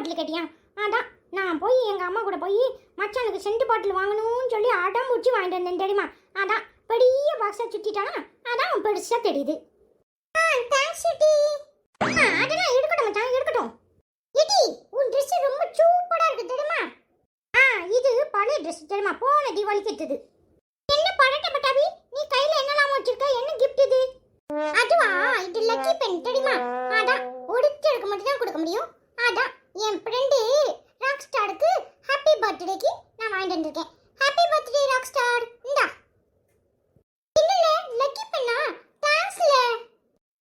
பாட்டில் கேட்டியா? அதான் நான் போய் எங்கள் அம்மா கூட போய் மச்சானுக்கு சென்ட் பாட்டில் வாங்கணும்னு சொல்லி அடம் பிடிச்சி வாங்கிட்டு வந்தேன் தெரியுமா? அதான் பெரிய பாக்ஸை சுற்றிட்டானா, அதான் பெருசாக தெரியுது. Thanks city. அதெல்லாம் இருக்கட்டும் மச்சான், இருக்கட்டும். இடி உன் ட்ரெஸ் ரொம்ப சூப்பராக இருக்கு தெரியுமா? இது பழைய ட்ரெஸ் தெரியுமா, போன தீபாவளிக்கு எடுத்தது. என்ன படட்ட பட்டாபி, நீ கையில் என்னலாம் வச்சிருக்க? என்ன கிஃப்ட் இது? அதுவா, இது லக்கி பென் தெரியுமா? அதான் ஒருத்தருக்கு மட்டும் தான் கொடுக்க முடியும். அதான் என் ஃப்ரெண்டு ராக் ஸ்டாருக்கு ஹாப்பி பர்த்டேக்கு நான் வாங்கிட்டு வந்திருக்கேன். Happy birthday rock star. இந்தா. என்னல லக்கி பென்னா? தேங்க்ஸ்ல.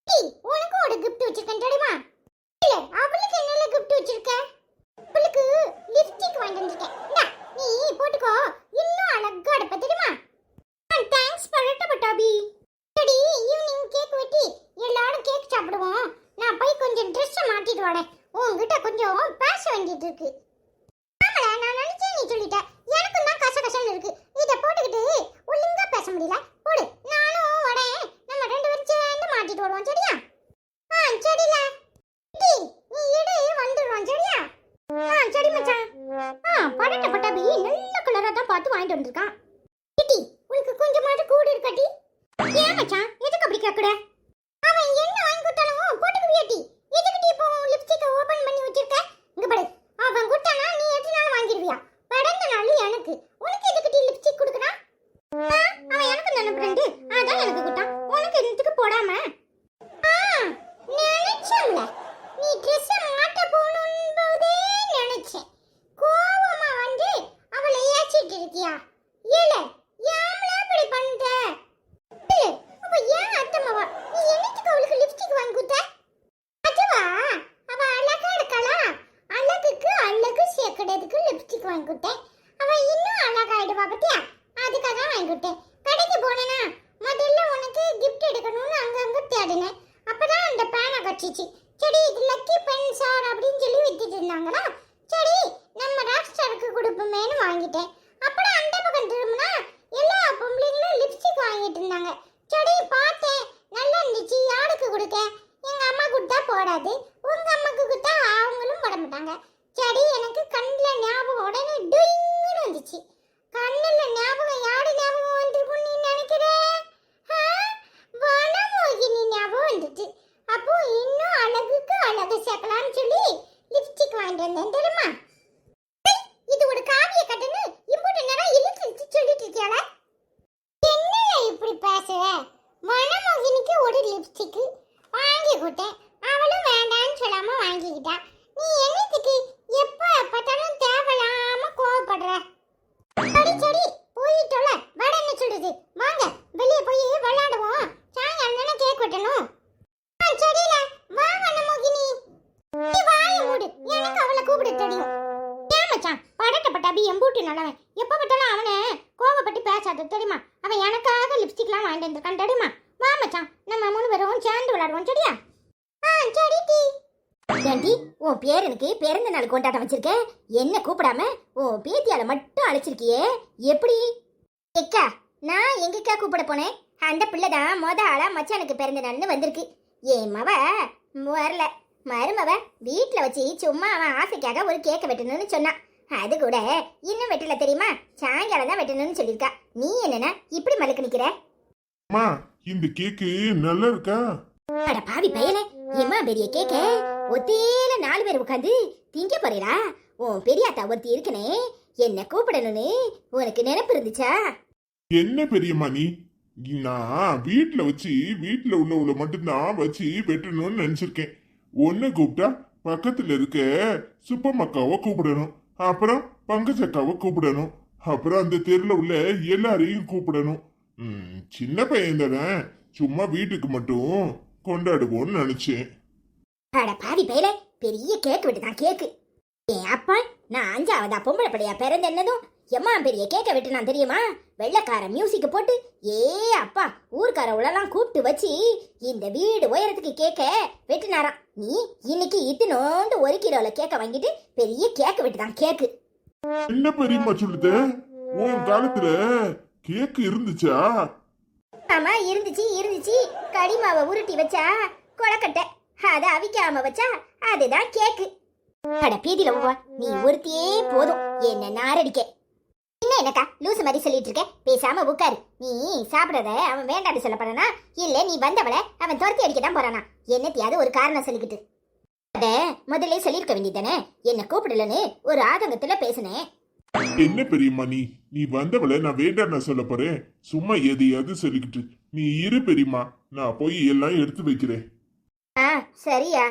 டி உனக்கு ஒரு gift வச்சிருக்கேன் தெரியுமா? இல்ல அவளுக்கு என்னல gift வச்சிருக்க? அவளுக்கு லிப்ஸ்டிக் வாங்கிட்டு வந்திருக்கேன். இந்தா நீ போட்டுக்கோ, இன்னும் அழகா இருப்ப தெரியுமா? தேங்க்ஸ் பரட்ட பட்டாபி. சரி ஈவினிங் கேக் வெட்டி எல்லாரும் கேக் சாப்பிடுவோம். நான் போய் கொஞ்சம் ட்ரெஸ் மாத்திட்டு வரேன். உன்கிட்ட கொஞ்சம் பேச வேண்டியது இருக்கு. ஆமாடா, நான் நினைச்சேன் நீ சொல்லிட்ட. எனக்கும் தான் கசகசன்னு இருக்கு. இதை போட்டுக்கிட்டு ஒழுங்கா பேச முடியல. போடு, நானும் வரேன். நம்ம ரெண்டு பேரும் சேர்ந்து மாட்டிட்டு வருவோம் சரியா? சரில. நீ இடு வந்துடுவோம் சரியா? சரி மச்சான். படட்ட பட்டாபி நல்ல கலரா தான் பார்த்து வாங்கிட்டு வந்திருக்கான். டிடி உனக்கு கொஞ்சமாவது கூடு இருக்காட்டி? ஏன் மச்சான் எதுக்கு அப்படி கேக்குற? அவன் என்ன வாங்கி கொடுத்தாலும் போட்டுக்குவியா டி? எதுக்கு இப்போ லிப்ஸ்டிக் ஓபன் பண்ணி வச்சிருக்க? இங்க பாரு, அவன் கொடுத்தானா நீ எதுனாலும் வாங்கிடுவியா? படந்த நாள் எனக்கு. உனக்கு எதுக்கு டி லிப்ஸ்டிக் கொடுக்கறான்? அவன் எனக்கு நல்ல ஃப்ரெண்ட், அதான் எனக்கு கொடுத்தான். உனக்கு எதுக்கு போடாம? நினைச்சேன்ல நீ Dress மாட்ட போணும்போதே நினைச்சேன். கோவமா வந்து அவளை ஏச்சிட்டு இருக்கியா? ஏல யாமல இப்படி பண்ற? அப்ப ஏன் அத்தம்மாவா நீ என்னத்துக்கு அவளுக்கு லிப்ஸ்டிக் வாங்கி கொடுத்த? அதுவா, அவ அழகா இருக்கலா, அழகுக்கு அழகு சேர்க்கறதுக்கு லிப்ஸ்டிக் வாங்கி கொடுத்தேன். அவ இன்னும் அழகாயிடுவா பத்தியா? அதுக்காக தான் வாங்கி கொடுத்தேன். கடைக்கு போனேனா முதல்ல உனக்கு gift எடுக்கணும்னு அங்கங்க தேடினேன். அப்பதான் அந்த பேனை கட்சிச்சு. சரி இது லக்கி பென் சார் அப்படின்னு சொல்லி வித்துட்டு இருந்தாங்களா, சரி நம்ம ராக் ஸ்டாருக்கு கொடுப்போமேனு வாங்கிட்டேன். அப்புறம் அந்த பக்கம் திரும்பினா எல்லா பொம்பளைங்களும் லிப்ஸ்டிக் வாங்கிட்டு இருந்தாங்க. சரி பார்த்தேன், நல்லா இருந்துச்சு. யாருக்கு கொடுக்க? எங்க அம்மா கொடுத்தா போடாது, உங்க அம்மாக்கு கொடுத்தா அவங்களும் போட மாட்டாங்க. சரி எனக்கு கண்ணில் ஞாபகம் உடனே டுயிங்னு வந்துச்சு. கண்ணில் ஞாபகம் யாரு ஞாபகம் வந்திருக்கும் நீ நினைக்கிற? வனமோகினி ஞாபகம் வந்துச்சு. அப்போ இன்னும் அழகுக்கு அழகு சேர்க்கலாம்னு சொல்லி லிப்ஸ்டிக் வாங்கிட்டு வந்தேன் தெரியுமா? இது ஒரு காவிய கட்டணு இம்புட்டு நேரம் இழுத்து சொல்லிட்டு இருக்கியால? என்னையா இப்படி பேசுற? வனமோகினிக்கு ஒரு லிப்ஸ்டிக் வாங்கி கொடுத்தேன், அவளும் வேண்டான்னு சொல்லாம வாங்கிக்கிட்டா. நீ என்னத்துக்கு எப்ப பார்த்தாலும் தேவையில்லாம கோவப்படுற? சரி சரி போயிட்டோல, வேற என்ன சொல்லுது? வாங்க வெளியே போய் விளையாடுவோம். சாயங்காலம் தானே கேக் வெட்டணும். சரில வா வனமோகினி. நீ வாயை மூடு, எனக்கு அவளை கூப்பிட தெரியும். ஏன் மச்சான் படட்ட பட்டாபி எம்பூட்டு நல்லவன். எப்ப பார்த்தாலும் அவனை கோவப்பட்டு பேசாத தெரியுமா? அவன் எனக்காக லிப்ஸ்டிக்லாம் வாங்கிட்டு வந்திருக்கான் தெரியுமா? வா மச்சான் நம்ம மூணு பேரும் சேர்ந்து விளையாடுவோம் சரியா? சரி டி. ஏண்டி உன் பேரனுக்கு பிறந்த நாள் கொண்டாட்டம் வச்சிருக்கேன், என்ன கூப்பிடாம உன் பேத்தியால மட்டும் அழைச்சிருக்கியே, எப்படி? எக்கா நான் எங்கக்கா கூப்பிட போனேன்? அந்த பிள்ளைதான் ஆளா மச்சானுக்கு பிறந்த நாள்னு வந்திருக்கு. என் மவ வரல, மருமவ வீட்டில் வச்சு சும்மா அவன் ஆசைக்காக ஒரு கேக்கை வெட்டணும்னு சொன்னான். அது கூட இன்னும் வெட்டல தெரியுமா? சாயங்காலம் தான் வெட்டணும்னு சொல்லியிருக்கா. நீ என்னன்னா இப்படி மலுக்கு நிக்கிற? அம்மா இந்த கேக்கு நல்லா இருக்கா? அட பாவி பையனே, ஏமா பெரிய கேக்க ஒத்தேல 4 பேர் உட்காந்து திங்க போறீங்களா? உன் பெரியாத்தா ஒருத்தி இருக்கனே, என்ன கூப்பிடணும்னு உனக்கு நினைப்பு இருந்துச்சா? என்ன பெரியம்மா நீ? நான் வீட்டுல வச்சு வீட்டுல உள்ளவளை மட்டும்தான் வச்சு வெட்டணும்னு நினைச்சிருக்கேன். ஒன்னு கூப்பிட்டா பக்கத்துல இருக்க சுப்பமக்காவை கூப்பிடணும், அப்புறம் பங்கச்சக்காவை கூப்பிடணும், அப்புறம் அந்த தெருல உள்ள எல்லாரையும் கூப்பிடணும். சின்ன பையன் தானே, சும்மா வீட்டுக்கு மட்டும் கொண்டாடுவோம்னு நினைச்சேன். அட பாவி பையல, பெரிய கேக் வெட்டுதான் கேக்கு. ஏன் அப்பா நான் 5ஆவதா பொம்பளை படையா பிறந்த என்னதும் எம்மா பெரிய கேக்க வெட்டுனான் தெரியுமா? வெள்ளக்கார மியூசிக் போட்டு ஏ அப்பா ஊர்க்கார உளெல்லாம் கூப்பிட்டு வச்சு இந்த வீடு உயரத்துக்கு கேக்க வெட்டினாராம். நீ இன்னைக்கு இத்தினோண்டு 1 கிலோல கேக்க வாங்கிட்டு பெரிய கேக்க வெட்டுதான் கேக்கு. என்ன பெரியம்மா சொல்லுது? உன் காலத்துல கேக்கு இருந்துச்சா? ஆமா இருந்துச்சு. கடிமாவை உருட்டி வச்சா கொலக்கட்டை, அதை அவிக்காம வச்சா அதுதான் கேக்கு. அட பீதியில உவா, நீ ஒருத்தியே போதும் என்ன நாரடிக்க. என்ன என்னக்கா லூசு மாதிரி சொல்லிட்டு இருக்க? பேசாம உட்காரு. நீ சாப்பிடறத அவன் வேண்டாம்னு சொல்ல போறானா, இல்ல நீ வந்தவளை அவன் துரத்தி அடிக்க தான் போறானா? என்னத்தையாவது ஒரு காரணம் சொல்லிக்கிட்டு அட முதல்ல சொல்லிருக்க வேண்டியதானே, என்ன கூப்பிடலன்னு ஒரு ஆதங்கத்துல பேசுனேன். என்ன பெரியம்மா நீ வந்தவளை நான் வேண்டாம் நான் சொல்ல போறேன். சும்மா எதையாவது சொல்லிக்கிட்டு நீ இரு பெரியம்மா, நான் போய் எல்லாம் எடுத்து வைக்கிறேன். சரியா?